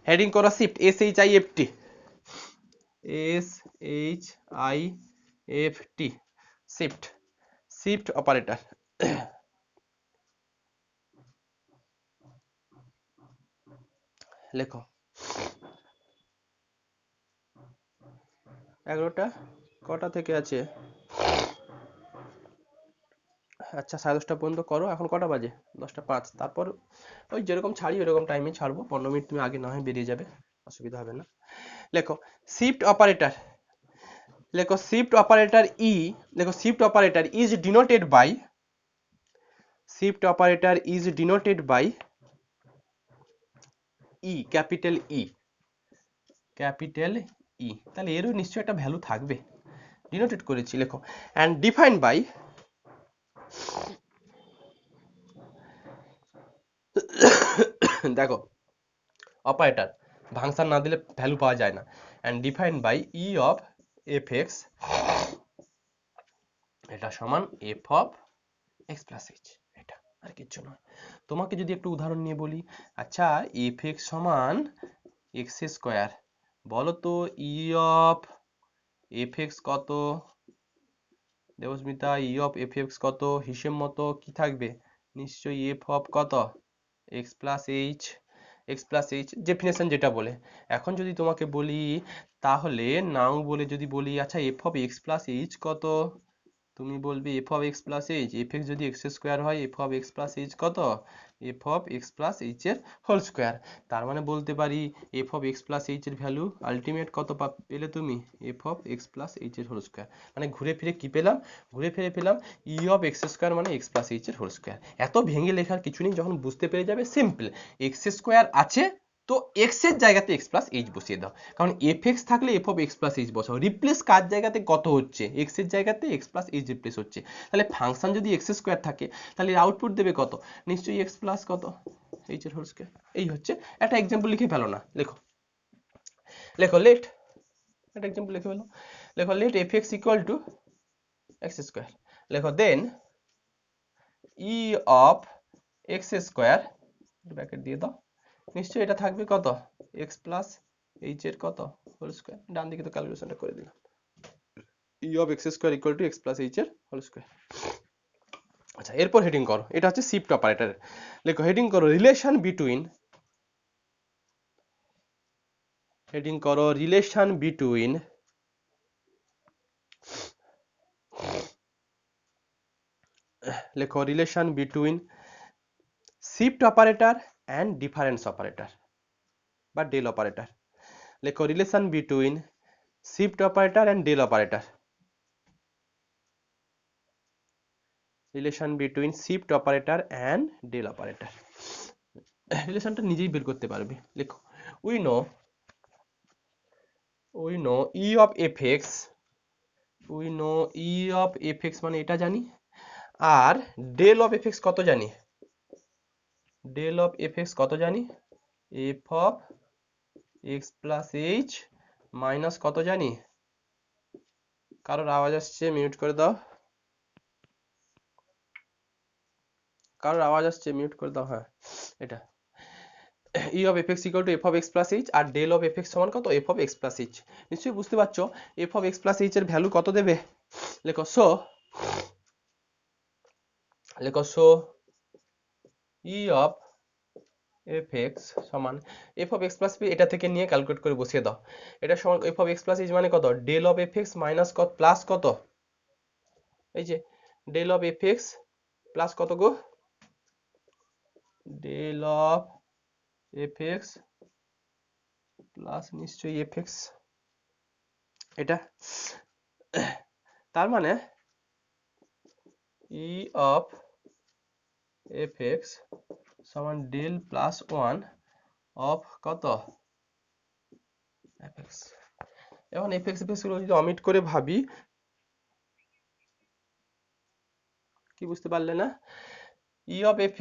Heading করো shift, SHIFT, SHIFT, shift, shift operator. লেখো 11টা কটা থেকে আছে? আচ্ছা 10:30 পর্যন্ত করো। এখন কটা বাজে? 10:05। তারপর ওই যেরকম ছাড়ি ওরকম টাইমে ছাড়বো, 15 মিনিট তুমি আগে না হয় বেরিয়ে যাবে, অসুবিধা হবে না। লেখো শিফট অপারেটর, লেখো শিফট অপারেটর ই, লেখো shift operator is denoted by, shift operator is denoted by E, capital E, capital E. তাহলে এরও নিশ্চয়ই একটা ভ্যালু থাকবে, ডিনোটেড করেছি। লেখো অ্যান্ড ডিফাইন বাই, দেখো অপারেটর ভাঙসান না দিলে ভ্যালু পাওয়া যায় না। And define by E of F x, এটা সমান F of x plus H, এটা আর কিছু নয়। তোমাকে যদি একটু উদাহরণ নিয়ে বলি, আচ্ছা এফ এক্স সমান এক্স স্কোয়ার, বলো তো ই অফ এফ এক্স কত? দেবস্মিতা, ই অফ এফ এক্স কত? হিসেব মতো কি থাকবে? নিশ্চয়ই এফ অফ কত? X plus h, x plus H definition যেটা বলে। এখন যদি তোমাকে বলি, তাহলে নাও বলে যদি বলি আচ্ছা f of x plus h কত, তুমি বলবে f of x plus h, f x যদি এক্স স্কোয়ার হয় f of x plus h কত? F of x plus h এর হোল স্কোয়ার। তার মানে বলতে পারি f of x plus h এর ভ্যালু আলটিমেট কত পেলে তুমি? F of x plus h এর হোল স্কোয়ার। মানে ঘুরে ফিরে কি পেলাম? ঘুরে ফিরে পেলাম ই অফ এক্স স্কোয়ার মানে এক্স প্লাস এইচ এর হোল স্কোয়ার। এত ভেঙে লেখার কিছু নেই, যখন বুঝতে পেরে যাবে সিম্পল, এক্স স্কোয়ার আছে তো এক্স এর জায়গাতে এক্স প্লাস এইচ বসিয়ে দাও, কারণ এফ এক্স থাকলে F of x plus H বসাও। রিপ্লেস কার জায়গাতে কত হচ্ছে? এক্স এর জায়গাতে এক্স প্লাস এইচ রিপ্লেস হচ্ছে। তাহলে ফাংশন যদি এক্স স্কোয়ার থাকে তাহলে আউটপুট দেবে কত? নিশ্চয়ই এক্স প্লাস কত? এইচ এর হোল স্কোয়ার। এই হচ্ছে একটা এক্সাম্পল, লিখে ফেলো না, লেখো, লেখো লেট, একটা এক্সাম্পল লিখে ফেলো। লেখো let f x equal to x square. লেখো then e of x square, bracket দিয়ে দাও, নিশ্চয়ই এটা থাকবে কত? এক্স প্লাস এইচ এর কত? Whole square. ডান দিকে তো ক্যালকুলেশনটা করে দিলাম, E of x square equal to x plus h এর হোল স্কোয়ার। আচ্ছা এরপর হেডিং করো, এটা হচ্ছে শিফট অপারেটর। লেখো হেডিং করো রিলেশন বিটুইন, হেডিং করো রিলেশন বিটুইন, লেখো relation between shift operator and difference operator বা ডেল অপারেটর। লেখো relation between shift operator and del operator, relation between shift operator and del operator. রিলেশনটা নিজেই বের করতে পারবে। লেখো we know E of F x, we know E of F X মানে এটা জানি, আর ডেল অফ এফ এক্স কত জানি? ডেল অফ এফ এক্স কত জানি? F of x plus H minus কত জানি? কারোর আওয়াজ আসছে, মিউট করে দাও, কারোর আওয়াজ আসছে, মিউট করে দাও। হ্যাঁ এটা e of F x equal to f of x plus h, আর ডেল অফ এফ এক্স সমান কত? F of x plus h. নিশ্চয়ই বুঝতে পারছো f of x plus h এর ভ্যালু কত দেবে। লেখো সো, লেখো so e of F x সমান F of x plus p, এটা থেকে নিয়ে ক্যালকুলেট করে বসিয়ে দাও। এটা সমান F of x plus h মানে কত? Del of F x minus কত প্লাস কত? এই যে del of F x plus কত গো? Del of F x plus নিশ্চয়ই এফ এক্স, এটা তার মানে ই অফ এফ এক্স সমান ডেল প্লাস ওয়ান অফ কত? F x. এখন এফ এক্স গুলো যদি অমিট করে ভাবি, কি বুঝতে পারলে না? E of f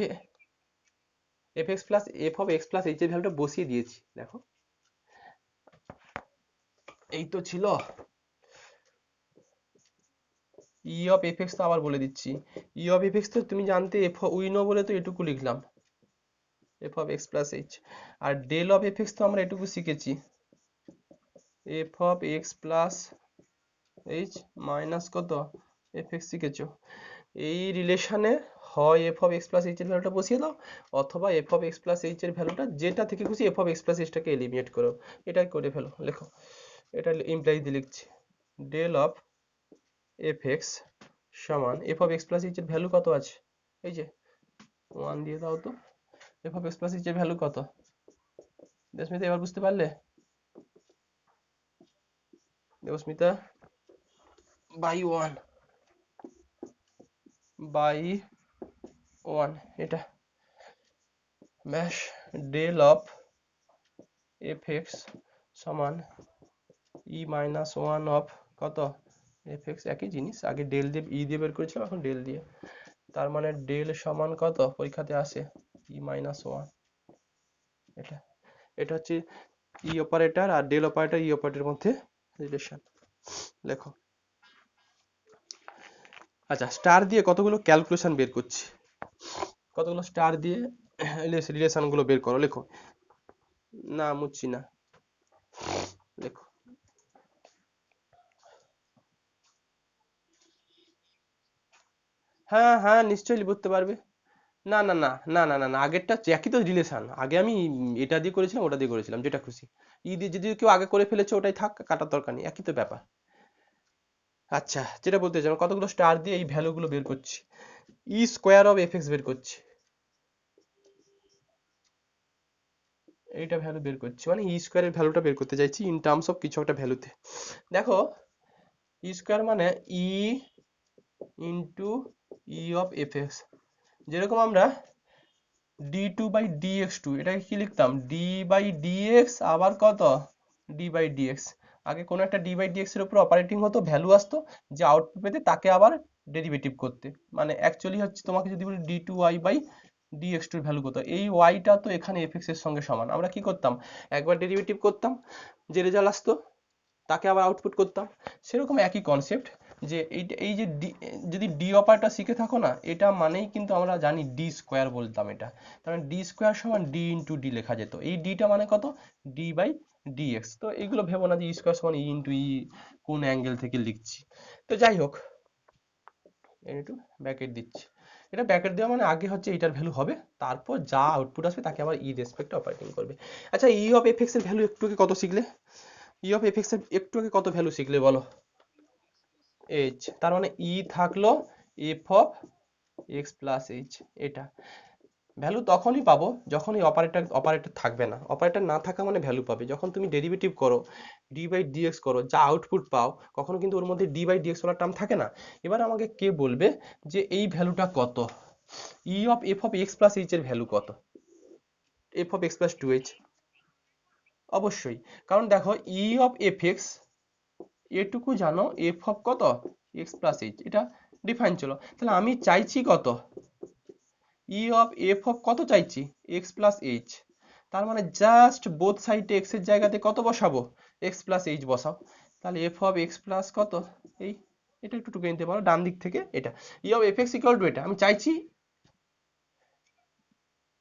f x plus f of x plus h এর ভ্যালুটা বসিয়ে দিয়েছি, দেখো এই তো ছিল। ই অফ এফ এক্স তো আবার বলে দিচ্ছি, ই অফ এফ এক্স তো তুমি জানতে, এফ উই নো বলে তো এটুকু লিখলাম। F of x plus h. আর ডেল অফ এফ এক্স তো আমরা এটুকু শিখেছি, f of x plus H minus কত এফ এক্স শিখেছো। এই রিলেশনে হয় f of x plus h এর ভ্যালুটা বসিয়ে দাও, অথবা f of x plus h এর ভ্যালুটা যেটা থেকে খুশি এফ অফ এক্স প্লাস এইচটাকে এলিমিনেট করো, এটাই করে ফেলো। লেখো, এটা ইমপ্লাই দিয়ে লিখছি, ডেল অফ এফ এক্স সমান F of x plus h এর ভ্যালু কত আছে, এই যে 1 দিয়ে দাও তো। F of x plus h এর ভ্যালু কত দেবস্মিতা, এবার বুঝতে পারলে? দেবস্মিতা, বাই 1 বাই 1 এটা ব্যাস, ডেল অফ এফ এক্স সমান ই মাইনাস 1 অফ কত এফ এক্স, একই জিনিস, আগে ডেল দিয়ে ই দিয়ে বের করেছিলাম, এখন ডেল দিয়ে। তার মানে ডেল সমান কত পরীক্ষাতে আসে ই মাইনাস 1। এটা এটা হচ্ছে ই অপারেটর আর ডেল অপারেটর ই অপারেটরের মধ্যে রিলেশন। লেখো, আচ্ছা স্টার দিয়ে কতগুলো ক্যালকুলেশন বের করছি, কতগুলো স্টার দিয়ে রিলেশন গুলো বের করো। লেখো, না মুচ্ছি না, লেখো। হ্যাঁ হ্যাঁ নিশ্চয়ই বুঝতে পারবে। না না না না না না না, আগেরটা একই তো রিলেশন, আগে আমি এটা দিয়ে করেছিলাম ওটা দিয়ে করেছিলাম, যেটা খুশি। ই দিয়ে যদি কেউ আগে করে ফেলেছে ওটাই থাক, কাটার দরকার নেই, একই তো ব্যাপার। আচ্ছা যেটা বলতে চাই, কতগুলো স্টার দিয়ে এই ভ্যালুগুলো বের করছি, ই স্কোয়ার অফ এফ এক্স বের করছি, এইটা ভ্যালু বের করছি, মানে ই স্কোয়ারের ভ্যালুটা বের করতে চাইছি ইন টার্মস অফ কিছু একটা ভ্যালুতে। দেখো, ই স্কোয়ার মানে e into e of F x, যেরকম আমরা d two by d x two, এটাকে কি লিখতাম ডি বাই ডি এক্স, আবার কত ডি বাই ডি এক্স। আগে কোনো একটা ডি বাই ডি এক্স এর উপর অপারেটিং হতো, ভ্যালু আসতো, যে আউটপুট পেতে তাকে আবার ডেরিভেটিভ করতে, মানে অ্যাকচুয়ালি হচ্ছে তোমাকে যদি বলি d two y by d x টুর ভ্যালু কত, এই ওয়াইটা তো এখানে এফ এক্স এর সঙ্গে সমান, আমরা কি করতাম একবার ডেরিভেটিভ করতাম, যে রেজাল্ট আসতো তাকে আবার আউটপুট করতাম। সেরকম একই কনসেপ্ট, যে এই যে যদি ডি অপারেটর শিখে থাকো না, এটা মানেই কিন্তু আমরা জানি ডি স্কোয়ার বলতাম এটা, তার মানে ডি স্কোয়ার সমান ডি ইন্টু ডি লেখা যেত, এই ডিটা মানে কত ডি বাই ডি এক্স। তো এইগুলো ভেবো না যে ই স্কোয়ার সমান ই ইন্টু ই কোন অ্যাঙ্গেল থেকে লিখছি। তো যাই হোক, একটু ব্যাকেট দিচ্ছি, এটা ব্যাকেট দেওয়া মানে আগে হচ্ছে এইটার ভ্যালু হবে, তারপর যা আউটপুট আসবে তাকে আবার ই রেসপেক্টে অপারেটিং করবে। আচ্ছা ই অফ এফ এক্স এর ভ্যালু একটু আগে কত শিখলে, ই অফ এফ এক্স এর একটু আগে কত ভ্যালু শিখলে বলো, এইচ, তার মানে ই থাকলো F of x plus H. এটা ভ্যালু তখনই পাবো যখন এই অপারেটর থাকবে না, অপারেটর না থাকা মানে ভ্যালু পাবে যখন তুমি ডেরিভেটিভ করো, ডি বাই ডিএক্স করো, যা আউটপুট পাও কখনো কিন্তু ওর মধ্যে ডি বাই ডিএক্স ওয়ালা টার্ম থাকে না। এবার আমাকে কে বলবে যে এই ভ্যালুটা কত, ই of f of x plus h এর ভ্যালু কত, F of x plus two h, অবশ্যই, কারণ দেখো ই অফ এফ এক্স এটুকু জানো এফ অফ কত এক্স প্লাস এইচ, এটা ডিফাইন ছিল, তাহলে আমি চাইছি কত ই অফ এফ অফ কত চাইছি এক্স প্লাস এইচ, তার মানে জাস্ট বোথ সাইডে এক্স এর জায়গাতে কত বসাবো এক্স প্লাস এইচ বসাও, তাহলে এফ অফ এক্স প্লাস কত এই, এটা একটু টুকে নিতে পারো ডান দিক থেকে, এটা e of F x equal two, এটা আমি চাইছি,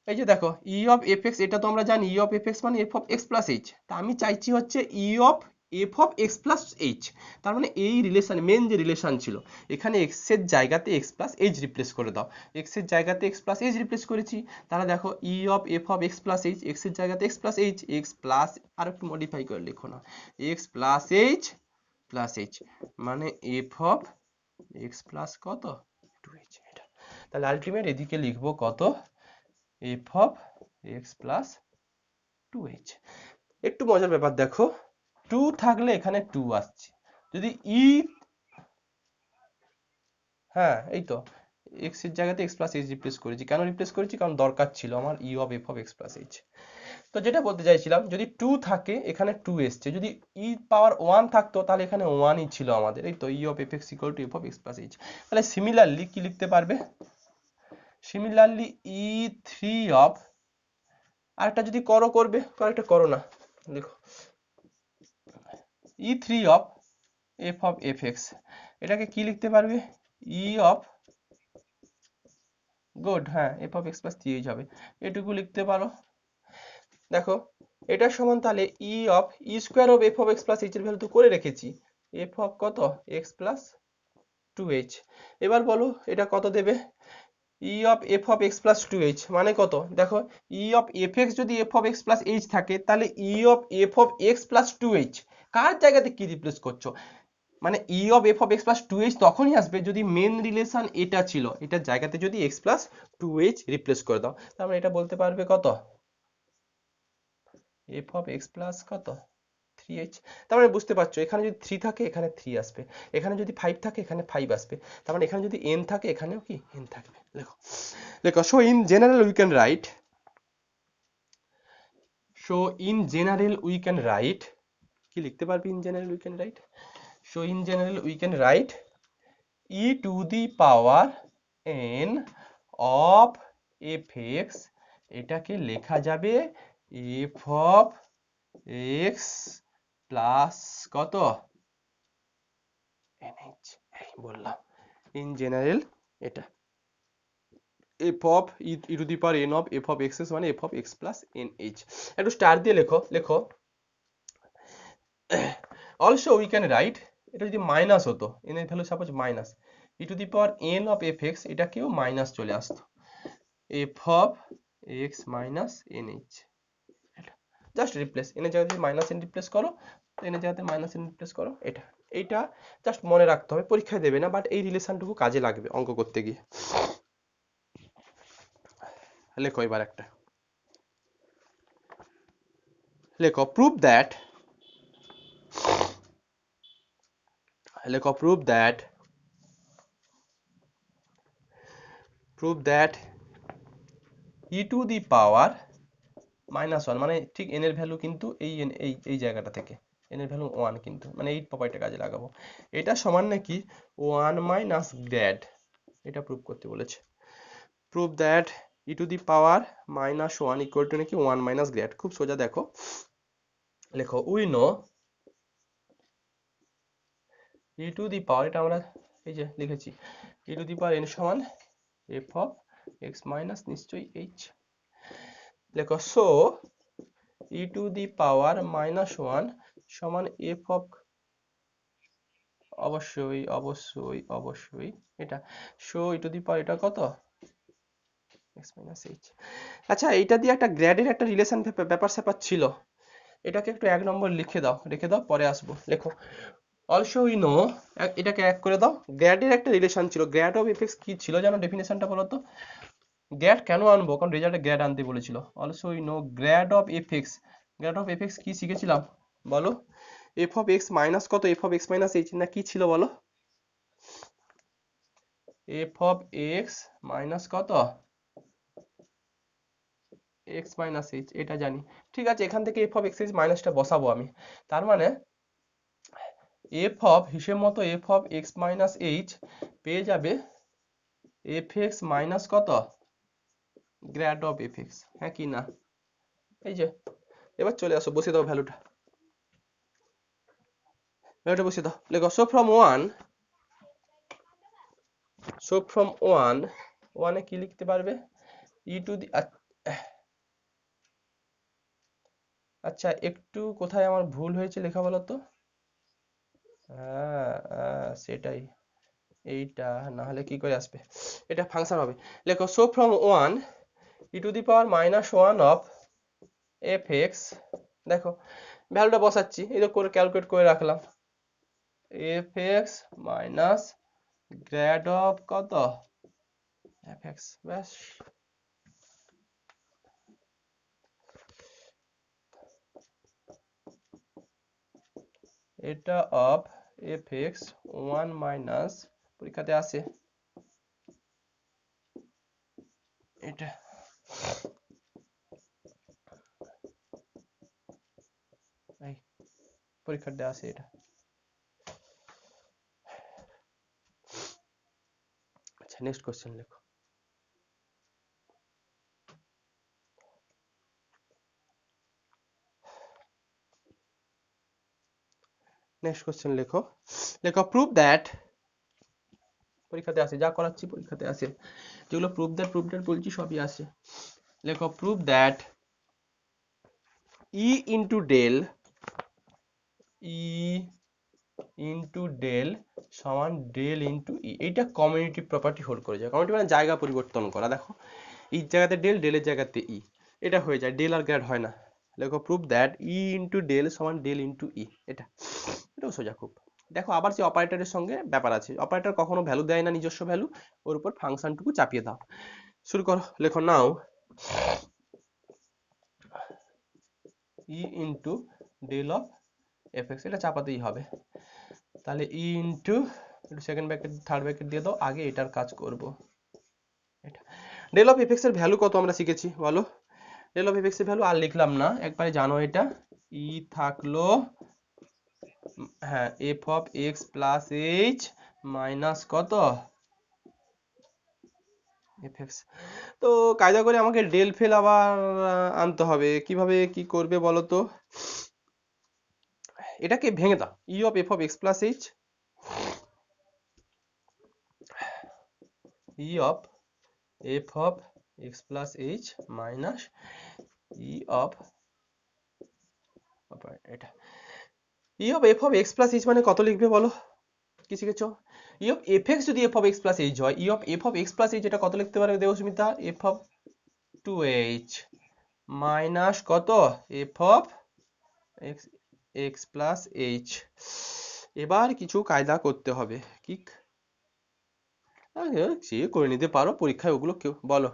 এই যে দেখো ই অফ এফ এক্স, এটা তো আমরা জানি ই অফ এফ এক্স মানে F of x plus H, তা আমি চাইছি হচ্ছে ই of f of x plus H, তার মানে এই রিলেশন মেন যে রিলেশন ছিল, এখানে এক্স এর জায়গাতে এক্স প্লাস এইচ রিপ্লেস করে দাও, এক্স এর জায়গাতে এক্স প্লাস এইচ রিপ্লেস করেছি, তাহলে দেখো ই of f of x plus h, x এর জায়গাতে x plus h, x plus, আর একটু মডিফাই করে লিখো না, এক্স প্লাস এইচ মানে এফ অফ এক্স প্লাস কত টু এইচ, এটা তাহলে আলটিমেট এদিকে লিখবো কত F of x plus two h. একটু মজার ব্যাপার দেখো, টু থাকলে এখানে টু আসছে, যদি ই, হ্যাঁ এই তো এক্স এর জায়গাতে এক্স প্লাস এইচ রিপ্লেস করেছি, কেন রিপ্লেস করেছি কারণ দরকার ছিল আমার ই of f of x plus H. তো যেটা বলতে চাইছিলাম, যদি টু থাকে এখানে টু এসছে, যদি ই পাওয়ার ওয়ান থাকতো তাহলে এখানে ওয়ানই ছিল আমাদের, এই তো ই of F x equal to f of x plus H. তাহলে সিমিলারলি কি লিখতে পারবে, সিমিলারলি ই থ্রি অফ, আরেকটা যদি করবে, আরেকটা করো না, দেখো e three of f of F x, এটাকে কি লিখতে পারবে ই অফ গুড, হ্যাঁ f of x plus 3h হবে, এটুকু লিখতে পারো। দেখো এটার সমান তাহলে e square of f of x plus h এর ভ্যালু তো করে রেখেছি, এফ অফ কত এক্স প্লাস 2h। এবার বলো এটা কত দেবে, e of f of x plus 2h মানে কত, দেখো ই অফ এফ এক্স যদি f of x plus H থাকে তাহলে e of f of x plus 2h কার জায়গাতে কি রিপ্লেস করছো, মানে e of f of x plus 2h তখনই আসবে যদি মেন রিলেশন এটা ছিল, এটার জায়গাতে যদি এক্স প্লাস 2h রিপ্লেস করে দাও, তার মানে এটা বলতে পারবে কত এফ অফ এক্স প্লাস কত 3h। তার মানে বুঝতে পারছো এখানে যদি 3 থাকে এখানে 3 আসবে, এখানে যদি 5 থাকে এখানে 5 আসবে, তার মানে এখানে যদি n থাকে এখানেও কি n থাকবে। লেখো লেখো so in general we can write, so in general we can write, কি লিখতে পারবি in general we can write, so in general we can write e to the power n of fx, এটাকে লেখা যাবে f of x plus কত nh, এই বললাম in general এটা f of e to the power n of f of x মানে f of x plus nh, একটু star দিয়ে লেখো, লেখো অলসো উই ক্যান রাইট, এটা যদি মাইনাস হতো n এর value suppose minus e to the power n of fx, এটাকেও মাইনাস চলে আসতো f of x minus nh, just replace n এর জায়গায় মাইনাস n রিপ্লেস করো, n এর জায়গাতে মাইনাস n রিপ্লেস করো, এইটা জাস্ট মনে রাখতে হবে, পরীক্ষায় দেবে না বাট এই রিলেশনটুকু কাজে লাগবে অঙ্ক করতে গিয়ে। লেখো এবার একটা, লেখো প্রুভ দ্যাট, লেখো prove that, prove that e to the power -1 মানে ঠিক n এর ভ্যালু কিন্তু এই জায়গাটা থেকে n এর ভ্যালু 1 কিন্তু মানে এই প্রপার্টিটা কাজে লাগাবো, এটা সমান নাকি 1 মাইনাস গ্র্যাড, এটা প্রুভ করতে বলেছে। Prove that e to the power -1 equal to নাকি 1 মাইনাস গ্র্যাড, খুব সোজা দেখো, লেখো we no e to the power, এটা আমরা এই যে লিখেছি e to the power n সমান f of x মাইনাস নিশ্চয়ই h, লেখো so e to the power -1 সমান f of, অবশ্যই অবশ্যই অবশ্যই এটা, so e to the power এটা কত x minus h। আচ্ছা এইটা দিয়ে একটা গ্র্যাডের একটা রিলেশন ব্যাপার স্যাপার ছিল, এটাকে একটু 1 নম্বর লিখে দাও, রেখে দাও পরে আসবো। লেখো অলসো উই নো, এটাকে এক করে দাও, গ্র্যাডের একটা রিলেশন ছিল, গ্র্যাড অফ এফএক্স কি ছিল জানো ডেফিনেশনটা বলো তো, গ্র্যাড কেন আনবো কারণ রেজাল্টে গ্র্যাড আনতে বলেছিল, also we know grad of FX, grad of FX কি শিখেছিলাম বলো, এফ অফ এক্স মাইনাস কত F of x minus H না কি ছিল বলো, এফ অফ এক্স মাইনাস কত এক্স মাইনাস এইচ, এটা জানি, ঠিক আছে এখান থেকে এফ অফ এক্স এইচ মাইনাসটা বসাবো আমি, তার মানে এফ অফ হিসেব মতো F of x minus H পেয়ে যাবে এফ এক্স মাইনাস কত গ্র্যাড অফ এফ এক্স, হ্যাঁ কি না, এই যে এবার চলে আসো বসিয়ে দাও ভ্যালুটা, ভ্যালুটা বসিয়ে দাও, লেখো so from one, so from one, ওয়ানে কি লিখতে পারবে ই টু দি, আচ্ছা একটু কোথায় আমার ভুল হয়েছে লেখা বলো তো, হ্যাঁ সেটাই, এইটা না হলে কি করে আসবে, এটা ফাংশন হবে, লেখো so from one E to the power -1 of F x, দেখো ভ্যালুটা বসাচ্ছি, এই তো করে ক্যালকুলেট করে রাখলাম, F x minus grad of কত এফ এক্স, ব্যাস এটা অফ এফ এক্স 1 মাইনাস, পরীক্ষাতে আসে এটা, এই পরীক্ষাতে আসে এটা। আচ্ছা নেক্সট কোশ্চেন লেখো, নেক্সট কোশ্চেন লেখো, লেখো প্রুভ দ্যাট, পরীক্ষাতে আসে যা করাচ্ছি পরীক্ষাতে আসে, যেগুলো প্রুফ দ্যাট বলছি সবই আসে। লেখো proof that E into del সমান ডেল ইন্টু ই, এইটা কমিউনিটি প্রপার্টি হোল্ড করে যায়। কমিউনিটি মানে জায়গা পরিবর্তন করা। দেখো ই জায়গাতে ডেল, ডেলের জায়গাতে ই, এটা হয়ে যায়, ডেল আর গ্রেড হয় না। লেখো proof that E into del সমান ডেল ইন্টু ই, এটাও সোজা খুব। দেখো আবার যে অপারেটরের সঙ্গে ব্যাপার আছে, অপারেটর কখনো ভ্যালু দেয় না নিজস্ব ভ্যালু, ওর উপর ফাংশনটুকু চাপিয়ে দাও। শুরু করো, লেখো নাও e into del of F x, এটা চাপাতেই হবে। তাহলে e into second bracket third bracket দিয়ে দাও, আগে এটার কাজ করব। এটা ডেল অফ এফ এক্স এর ভ্যালু কত আমরা শিখেছি বলো? ডেল অফ এফ এক্স এর ভ্যালু আর লিখলাম না, একবারে জানো এটা। ই থাকলো, হ্যাঁ, f of x plus H minus কত এফ এক্স। তো কায়দা করে আমাকে ডেল ফেল আবার আনতে হবে। কিভাবে কি করবে বলো তো? এটাকে ভেঙে দাও, e of f of x plus h, e of f of x plus H minus e of, এটা e of f of x plus h মানে কত লিখবে বলো? কি শিখেছো? ই অফ এফ এক্স যদি f of x plus h হয়, e of f of x plus H এটা কত লিখতে পারবে Debasmita? F of 2h minus কত F of x x plus h. এবার কিছু কায়দা করতে হবে, কি সে করে নিতে পারো, পরীক্ষায় ওগুলো কেউ বলো।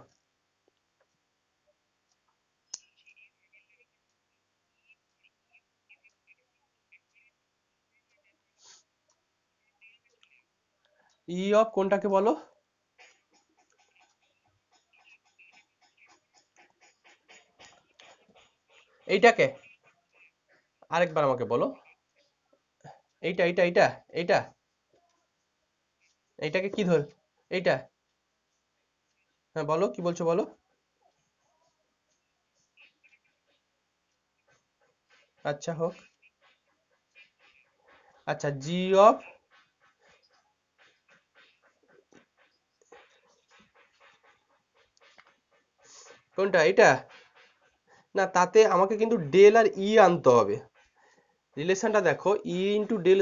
ই অফ কোনটাকে বলো? এইটাকে আরেকবার আমাকে বলো। এইটা এইটা এইটা এইটা এইটাকে কি ধর, এইটা, হ্যাঁ বলো কি বলছো বলো। আচ্ছা হোক, আচ্ছা জি অফ, কোনটা এইটা? না, তাতে আমাকে কিন্তু ডেল আর ই আনতে হবে। রিলেশনটা দেখো, ই ইন্টু ডেল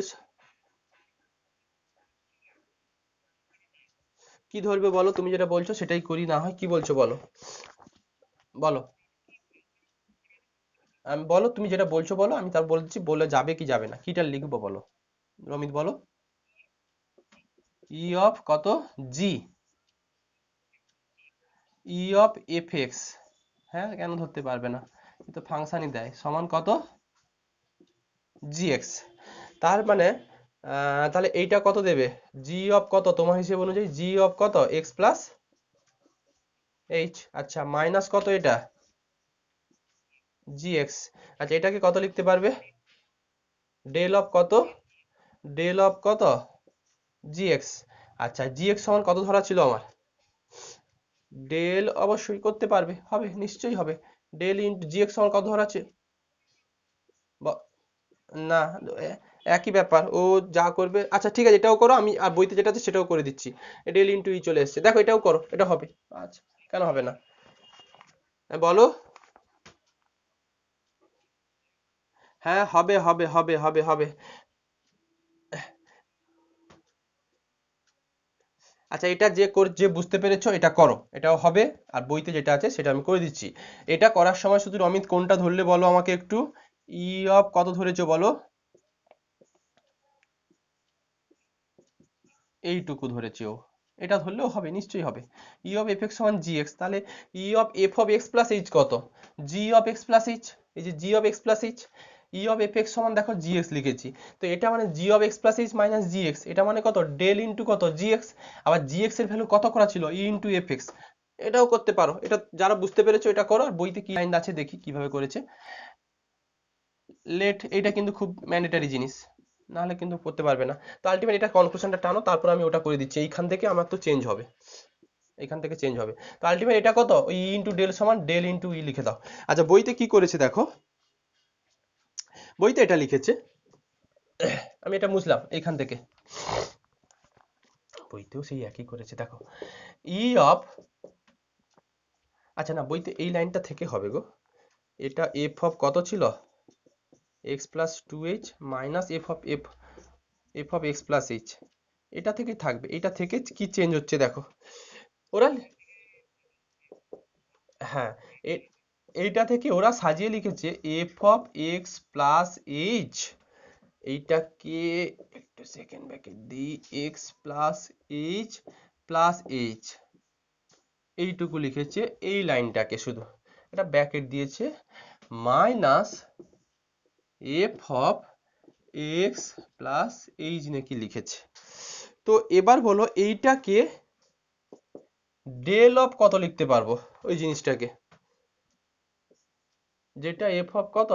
কি ধরবে বলো? তুমি যেটা বলছো সেটাই করি, না হয় কি বলছো বলো, বলো আমি বলো, তুমি যেটা বলছো বলো, আমি তার বলে দিচ্ছি, বলে যাবে কি যাবে না, কিটা লিখবো বলো রমিত বলো। ই অফ কত জি, ই অফ এফ এক্স, হ্যাঁ কেন ধরতে পারবে না, তো ফাংশনই দেয়, সমান কত জি এক্স। তার মানে তাহলে এইটা কত দেবে? জি অফ কত তোমার হিসেব অনুযায়ী? জি অফ কত এক্স প্লাস এইচ, আচ্ছা মাইনাস কত এটা জি এক্স। আচ্ছা এটাকে কত লিখতে পারবে? ডেল অফ কত, ডেল অফ কত জি এক্স। আচ্ছা জি এক্স সমান কত ধরা ছিল আমার? ডেল অবশ্যই করতে পারবে, হবে নিশ্চয়ই হবে। ডেল ইন্টু জি এক্স সমান কত ধরা আছে? না, একই ব্যাপার, ও যা করবে। আচ্ছা ঠিক আছে, এটাও করো, আমি আর বইতে যেটা আছে সেটাও করে দিচ্ছি। ডেল ইন্টু ই চলে এসেছে, দেখো এটাও করো, এটা হবে। আচ্ছা কেন হবে না, বলো। হ্যাঁ হবে হবে হবে হবে হবে। আচ্ছা এটা যে বুঝতে পেরেছো এটা করো, এটাও হবে। আর বইতে যেটা আছে সেটা আমি করে দিচ্ছি। এটা করার সময় শুধু অমিত কোনটা ধরলে বলো আমাকে একটু? ই অফ কত ধরেছো বলো? এইটুকু ধরেছে ও, এটা ধরলেও হবে, নিশ্চয়ই হবে। ই অফ এফ এক্স সমান জি এক্স, তাহলে e of f of x plus h কত? G of x plus h, এই যে g of x plus h, e of F x সমান দেখো জি এক্স লিখেছি, তো এটা মানে g of x plus H minus g x, এটা মানে কত ডেল ইন্টু কত জি এক্স। আবার জি এক্স এর ভ্যালু কত করা ছিল? ই ইন্টু এফ এক্স। এটাও করতে পারো, এটা যারা বুঝতে পেরেছো এটা করো, আর বইতে কি লাইন আছে দেখি কিভাবে করেছে। লেট, এটা কিন্তু খুব ম্যান্ডেটারি জিনিস, নাহলে কিন্তু করতে পারবে না। তো আলটিমেট এটা কনক্লুশনটা টানো, তারপর আমি ওটা করে দিচ্ছি, এইখান থেকে আমার তো চেঞ্জ হবে, এখান থেকে চেঞ্জ হবে। তো আলটিমেট এটা কত, ই ইন্টু ডেল সমান ডেল ইন্টু ই লিখে দাও। আচ্ছা বইতে কি করেছে দেখো, বইতে এটা লিখেছে, আমি এটা মুছলাম এইখান থেকে, বইতেও সেই একই করেছে দেখো। ই অফ আচ্ছা না, বইতে এই লাইনটা থেকে হবে গো। এটা এফ অফ কত ছিল, x plus two h minus f of x plus H, এটা থেকেই থাকবে। এটা থেকে কি চেঞ্জ হচ্ছে দেখো ওরা, হ্যাঁ, এইটা থেকে ওরা সাজিয়ে লিখেছে F of x plus H, এইটাকে একটু সেকেন্ড ব্যাকে দিই, x plus h plus H, এইটুকু লিখেছে এই লাইনটাকে শুধু, এটা ব্যাকেট দিয়েছে minus f of x plus H নাকি লিখেছে। তো এবার বলো এইটাকে ডেল অফ কত লিখতে পারবো, ওই জিনিসটাকে যেটা এফ অফ কত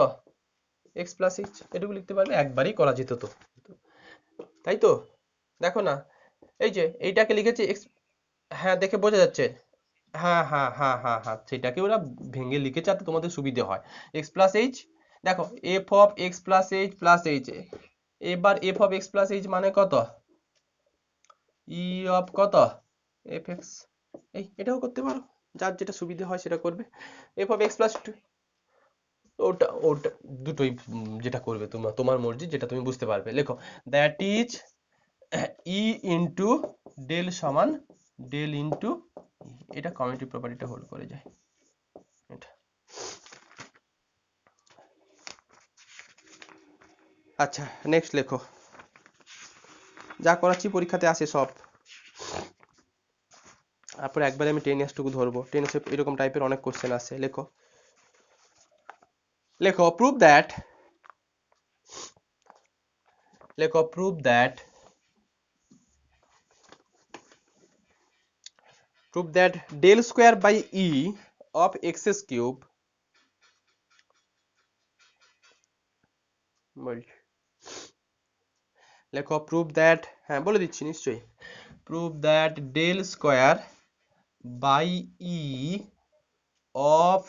এক্স প্লাস এইচ, এটুকু লিখতে পারবে, একবারই করা যেত তো, তাই তো? দেখো না, এই যে এইটাকে লিখেছে এক্স, হ্যাঁ দেখে বোঝা যাচ্ছে, হ্যাঁ হ্যাঁ হ্যাঁ হ্যাঁ হ্যাঁ, সেটাকে ওরা ভেঙে লিখেছে যাতে তোমাদের সুবিধে হয়। এক্স প্লাস এইচ, দেখো f of x plus h plus h, এবার f of x plus h মানে কত, ই অফ কত এফ এক্স, এই এটাও করতে পারো, যার যেটা সুবিধে হয় সেটা করবে। F of x plus two, ওটা ওটা দুটোই যেটা করবে তোমার তোমার মর্জি, যেটা তুমি বুঝতে পারবে। লেখো that is E into del সমান ডেল ইন্টু, এটা কমিউটেটিভ প্রপার্টিটা হোল্ড করে যায় এটা। আচ্ছা নেক্সট লেখো, যা করাচ্ছি পরীক্ষাতে আসে সব, তারপর একবারে আমি 10s টুকু ধরবো, 10s এরকম টাইপের অনেক কোশ্চেন আসে। লেখো লেখো প্রুভ দ্যাট, লেখো prove that, prove that del square by e of x cube, লেখো prove that, হ্যাঁ বলে দিচ্ছি নিশ্চয়ই, prove that del square by e of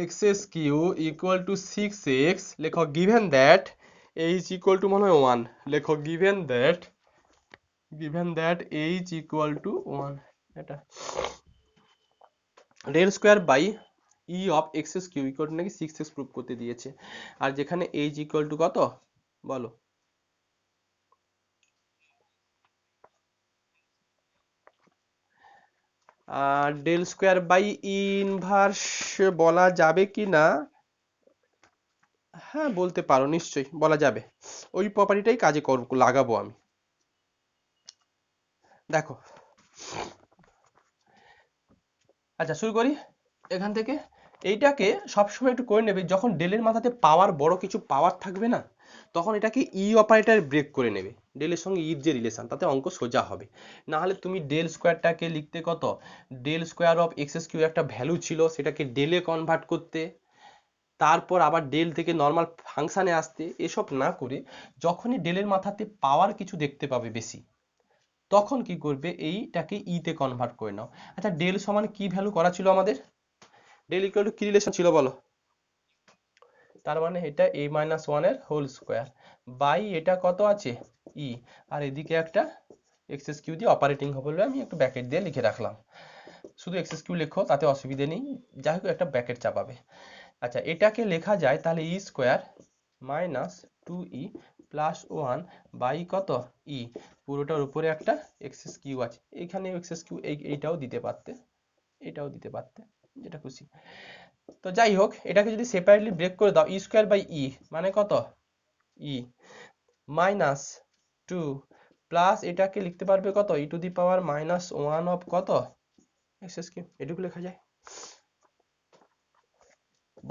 x cube equal to 6x, লেখো given that h equal to মনে হয় 1, লেখো given that h equal to 1, এটা del square by e of x cube equal to নাকি 6x prove করতে দিয়েছে, আর যেখানে h equal to কত বলো, ডেল স্কোয়ার বাই ইনভার্স বলা যাবে কি না, হ্যাঁ বলতে পারো, নিশ্চয়ই বলা যাবে, ওই প্রপার্টিটাই কাজে লাগাবো আমি। দেখো আচ্ছা শুরু করি এখান থেকে, এইটাকে সবসময় একটু করে নেবে, যখন ডেলের মাথাতে পাওয়ার বড় কিছু পাওয়ার থাকবে না, তখন এটাকে ই অপারেটর ব্রেক করে নেবে, ডেলের সঙ্গে ইর যে রিলেশন, তাতে অঙ্ক সোজা হবে। না হলে তুমি ডেল স্কোয়ারটাকে লিখতে কত, del square of x cube একটা ভ্যালু ছিল, সেটাকে ডেলে কনভার্ট করতে, তারপর আবার ডেল থেকে নর্মাল ফাংশানে আসতে, এসব না করে যখনই ডেলের মাথাতে পাওয়ার কিছু দেখতে পাবে বেশি, তখন কি করবে, এইটাকে ইতে কনভার্ট করে নাও। আচ্ছা ডেল সমান কি ভ্যালু করা ছিল আমাদের, ডেল ইকুয়াল টু কি রিলেশন ছিল বলো, তার মানে এটা a মাইনাস ওয়ান এর হোল স্কোয়ার বাই এটা কত আছে ই, আর এদিকে একটা এক্স কিউ দিয়ে অপারেটিং হবে বলে আমি একটু ব্র্যাকেট দিয়ে লিখে রাখলাম, শুধু এক্স কিউ লেখো তাতে অসুবিধে নেই, যাই হোক একটা ব্র্যাকেট চাপাবে। আচ্ছা এটাকে লেখা যায় তাহলে e square minus two e plus one by কত ই, পুরোটার উপরে একটা এক্স কিউ আছে, এখানে এক্স কিউ এইটাও দিতে পারতে, এটাও দিতে পারতে, যেটা খুশি। তো যাই হোক এটাকে যদি সেপারেটলি ব্রেক করে দাও, ই স্কোয়ার বাই ই মানে কত ই মাইনাস টু প্লাস এটাকে লিখতে পারবে কত e to the power minus one of কত এক্স কিউ, এটুকু লেখা যায়।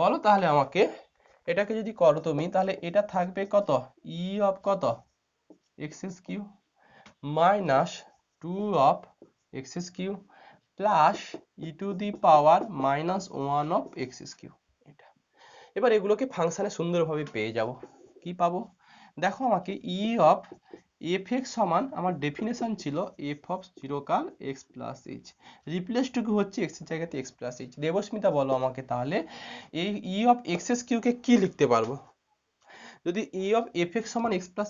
বলো তাহলে আমাকে, এটাকে যদি করো তুমি তাহলে এটা থাকবে কত ই অফ কত x cube minus two of x cube plus E to the power minus one of x cube, এটা। এবার এগুলোকে ফাংশনে সুন্দরভাবে পেয়ে যাব, কি পাবো দেখো আমাকে, ই অফ এফ এক্স সমান আমার ডেফিনেশন ছিল এফ অফ চিরকাল এক্স প্লাস এইচ, রিপ্লেস টুকু হচ্ছে এক্স এর জায়গাতে এক্স প্লাস এইচ। দেবস্মিতা বলো আমাকে তাহলে এই e of x s cube কে কি লিখতে পারবো, যদি ই অফ এফ এক্স সমান x plus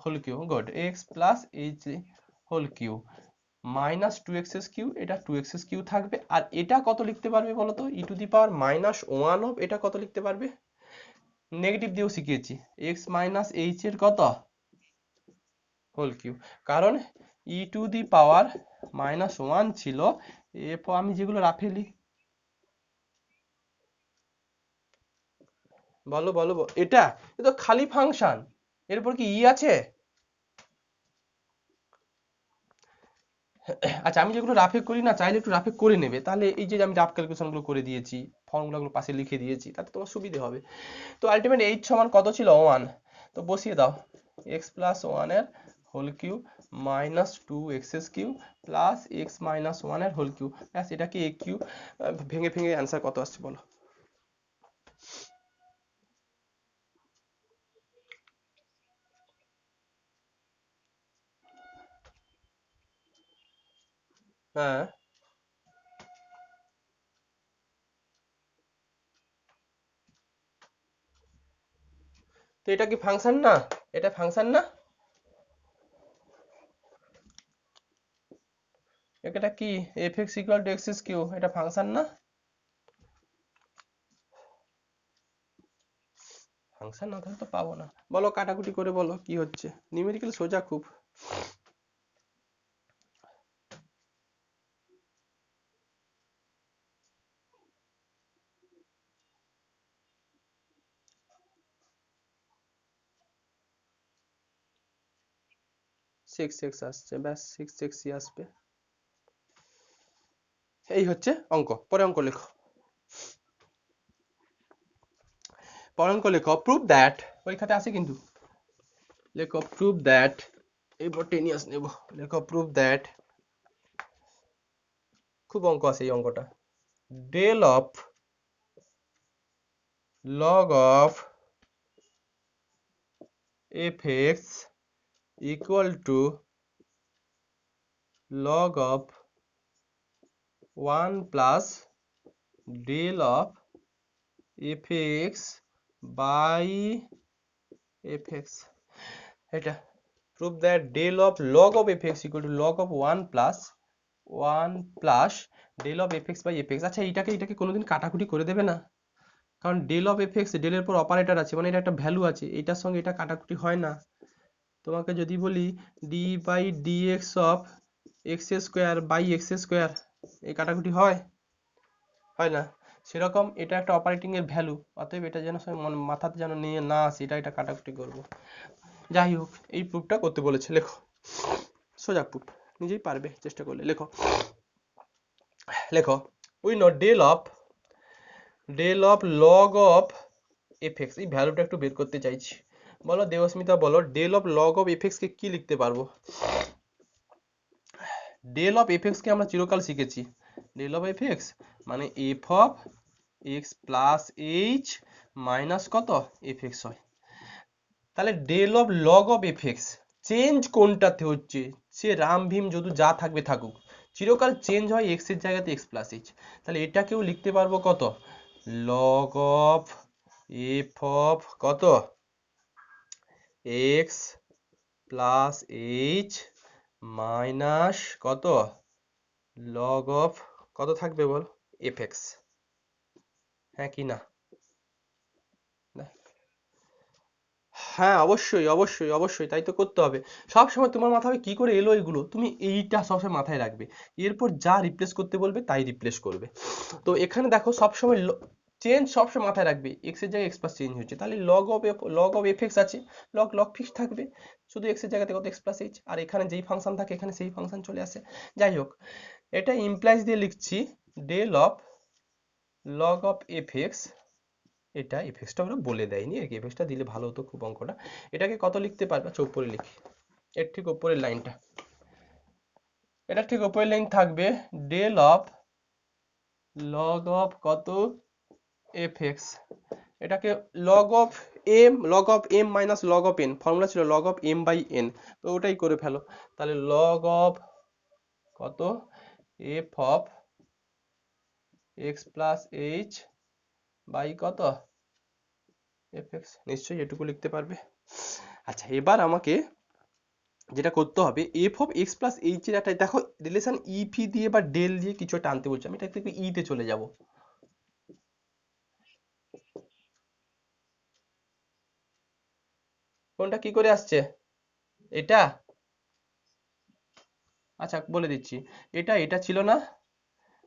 whole cube, good, x plus h whole cube, minus two x cube, এটা টু এক্স কিউ থাকবে। আর এটা কত লিখতে পারবে বলো তো, e to the power minus one of, এটা কত লিখতে পারবে, নেগেটিভ দিয়েও শিখিয়েছি, এক্স মাইনাস এইচ এর কত হোল কিউ। কারণ e to the power minus one ছিল, এরপর আমি যেগুলো রাফে বলো বলো এটা তো খালি ফাংশন, এরপর কি ই আছে। আচ্ছা আমি যেগুলো রাফে করি না, চাইলে একটু রাফে করে নেবে, তাহলে এই যে আমি রাফ ক্যালকুলেশন গুলো করে দিয়েছি, ফর্মুলাগুলো পাশে লিখে দিয়েছি, তাতে তোমার সুবিধে হবে। তো আলটিমেট এইচ সমান কত ছিল, ওয়ান। তো বসিয়ে দাও, এক্স প্লাস ওয়ান এর whole cube minus two x cube plus x minus one এর হোল কিউ, ব্যাস এটাকে এ কিউ। ভেঙে ভেঙে অ্যান্সার কত আসছে বলো। হ্যাঁ, তো এটা কি ফাংশন না, এটা ফাংশন না, এটা কি f x equal to x cube, এটা ফাংশন না। ফাংশন না থাকলে তো পাবো না। বলো কাটাকুটি করে বলো কি হচ্ছে, নিউমেরিক্যাল সোজা খুব। 6x আসছে, ব্যাস 6xই আসবে। এই হচ্ছে অঙ্ক, পরে অঙ্ক লেখো, পরে অঙ্ক লেখো। প্রুভ দ্যাট, পরীক্ষাতে আসে কিন্তু, লেখো প্রুভ দ্যাট, এরপর টেনিয়াস নেব, লেখো প্রুভ দ্যাট, খুব অঙ্ক আছে এই অঙ্কটা। Del of log of F x equal to log of 1 plus del of fx by fx, এটা prove that del of log of fx equal to log of 1 plus del of fx by fx। আচ্ছা এটাকে কোনোদিন কাটাকুটি করে দেবে না, কারণ del of fx, del এর পর অপারেটর আছে, মানে এটা একটা ভ্যালু আছে, এটার সঙ্গে এটা কাটাকুটি হয় না। তোমাকে যদি বলি d by d x of x square by x square, এই কাটাকুটি হয়, হয় না। সেরকম এটা একটা অপারেটিং এর ভ্যালু, অতএব এটা যেন মাথাতে যেন নিয়ে না আসে, এটা কাটাকুটি করব। যাই হোক, এই প্রুফটা করতে বলেছে, লেখো, সোজা প্রুফ, নিজেই পারবে চেষ্টা করলে। লেখো লেখো, we know del of log of F x, এই ভ্যালুটা একটু বের করতে চাইছি। বলো দেবস্মিতা, বলো del of log of F X কে কি লিখতে পারবো। ডেল অফ এফ এক্স কে আমরা চিরকাল শিখেছি, ডেল অফ এফ এক্স মানে F of x plus H minus কত এফ এক্স হয়। তাহলে del of log of F X, change কোনটাতে হচ্ছে, সে রাম ভীম যদু যা থাকবে থাকুক, চিরকাল চেঞ্জ হয় এক্স এর জায়গাতে এক্স প্লাস এইচ। তাহলে এটাকেও লিখতে পারবো কত, লগ অফ এফ অফ কত এক্স প্লাস এইচ মাইনাস কত লগ অফ কত থাকবে বল এফ এক্স, হ্যাঁ কি না। হ্যাঁ অবশ্যই অবশ্যই অবশ্যই, তাই তো করতে হবে। সব সময় তোমার মাথায় কি করে এলো এগুলো, তুমি এইটা সবসময় মাথায় রাখবে, এরপর যা রিপ্লেস করতে বলবে তাই রিপ্লেস করবে। তো এখানে দেখো সবসময় চেঞ্জ সবসময় মাথায় রাখবে, এক্স এর জায়গায় এক্স প্লাস চেঞ্জ হচ্ছে, তাহলে লগ অফ এফ এক্স আছে, লগ ফিক্স থাকবে, শুধু এক্স এর জায়গাতে কত এক্স প্লাস এইচ, আর এখানে যেই ফাংশন থাকে এখানে সেই ফাংশন চলে আসে। যাই হোক, এটা ইমপ্লাইজ দিয়ে লিখছি del of log of F x, এটা এফএক্সটা ওরা বলে দেয়নি আর কি, এফএক্সটা দিলে ভালো হতো খুব অঙ্কটা। এটাকে কত লিখতে পারবে, আচ্ছা উপরে লিখি, এর ঠিক উপরের লাইনটা, এটা ঠিক উপরের লাইন থাকবে ডেল অফ লগ অফ কত এফএক্স, এটাকে log of M minus log of N, formula ছিল log of M by N, তো ওটাই করে ফেলো। তাহলে লগ অফ কত F of x plus H by কত এফএক্স, নিশ্চয়ই এটুকু লিখতে পারবে। আচ্ছা এবার আমাকে যেটা করতে হবে F of x plus h এর একটা দেখো রিলেশন ইফি দিয়ে বা ডেল দিয়ে কিছু একটা আনতে বলছে, আমি এটা থেকে ই তে চলে যাব। কোনটা কি করে আসছে? এটা আচ্ছা বলে দিচ্ছি, এটা ছিল না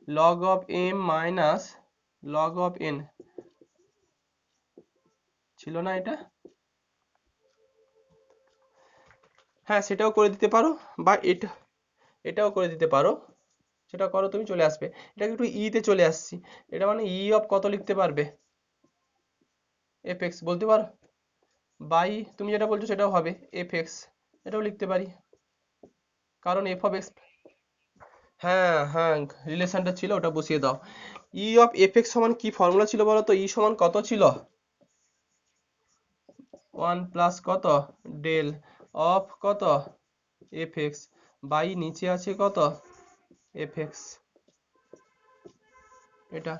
log of M minus log of n, ছিল না এটা? হ্যাঁ সেটাও করে দিতে পারো, বা এটাও করে দিতে পারো, সেটা করো তুমি, চলে আসবে। এটাকে একটু ই তে চলে আসছি, এটা মানে ই অফ কত লিখতে পারবে? এফ এক্স বলতে পারো, বাই তুমি যেটা বলছো সেটাও হবে এফ এক্স, এটাও লিখতে পারি, কারণ এফ অফ এক্স, হ্যাঁ হ্যাঁ রিলেশনটা ছিল ওটা বসিয়ে দাও। ই অফ এফ এক্স সমান কি ফর্মুলা ছিল বলো তো? ই সমান কত ছিল? 1 প্লাস কত ডেল অফ কত এফ এক্স বাই নিচে আছে কত এফ এক্স। এটা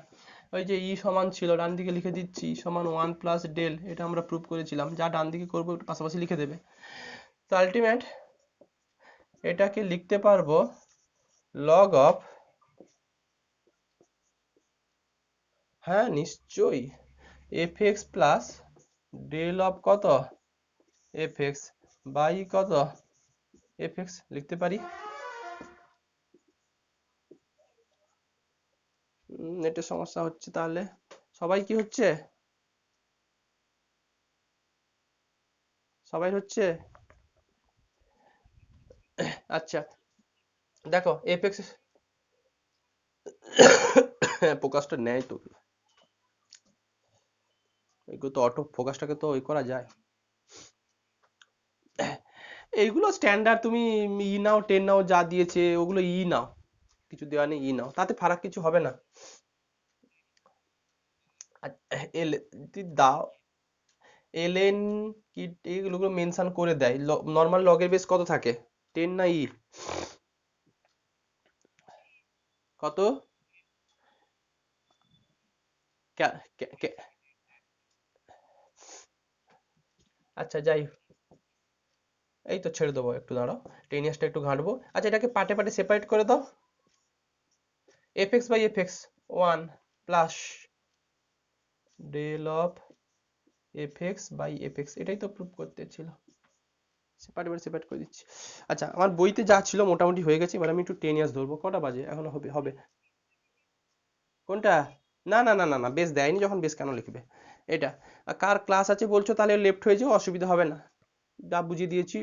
ওই যে ই সমান ছিল, ডান দিকে লিখে দিচ্ছি, ই সমান 1 প্লাস ডেল, এটা আমরা প্রুভ করেছিলাম, যা ডান দিকে করবো একটু পাশাপাশি লিখে দেবে। তো আলটিমেট এটাকে লিখতে পারবো লগ অফ, হ্যাঁ নিশ্চয়ই, f x plus del of কত এফ এক্স বাই কত এফ এক্স লিখতে পারি। নেটের সমস্যা হচ্ছে তাহলে, সবাই কি হচ্ছে? সবাই হচ্ছে? আচ্ছা দেখো এফ এক্স, ফোকাসটা নেয় তো, এগুলো তো অটো ফোকাসটাকে তো ওই করা যায়। এইগুলো স্ট্যান্ডার্ড, তুমি ই নাও 10 নাও, যা দিয়েছে ওগুলো ই নাও, কিছু দেওয়া নেই ই নাও, তাতে ফারাক কিছু হবে না। আর এল দাও এলএন কি, এগুলো মেনশন করে দেয়, নর্মাল লগের বেস কত থাকে? 10 না ই? কত? কে- কে- আচ্ছা যাই, এই তো ছেড়ে দেবো, একটু দাঁড়াও, টেনিয়াসটা একটু ঘাঁটবো। আচ্ছা এটাকে পার্টে পার্টে সেপারেট করে দাও, f x by f x 1 plus del of F x by f x, এটাই তো প্রুভ করতে ছিল, সেপারেট বাই সেপারেট করে দিচ্ছি। আচ্ছা আমার বইতে যা ছিল মোটামুটি হয়ে গেছে, এবার আমি একটু টেনিয়াস ধরবো, কটা বাজে এখনো? হবে হবে। কোনটা? না না না না না, বেস দেয়নি যখন বেস কেন লিখবে? এটা আর কার ক্লাস আছে বলছো, তাহলে লেফট হয়ে যাও, অসুবিধা হবে না, যা বুঝিয়ে দিয়েছি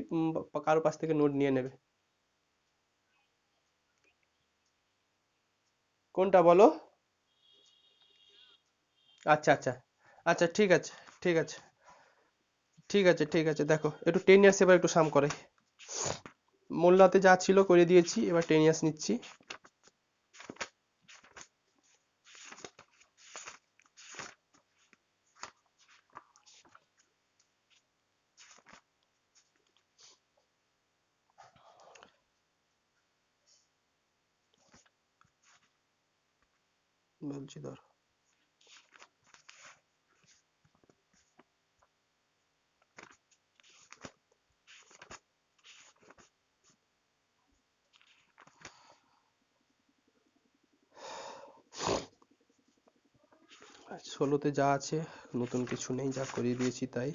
কারো কাছ থেকে নোট নিয়ে নেবে। কোনটা বলো? আচ্ছা আচ্ছা আচ্ছা ঠিক আছে ঠিক আছে ঠিক আছে ঠিক আছে, দেখো একটু 10 ইয়ার্স এবার একটু সাম করে, মোল্লাতে যা ছিল করে দিয়েছি, এবার 10 ইয়ার্স নিচ্ছি। বলছি ধর, ষোলোতে যা আছে, নতুন কিছু নেই, যা করিয়ে দিয়েছি তাই।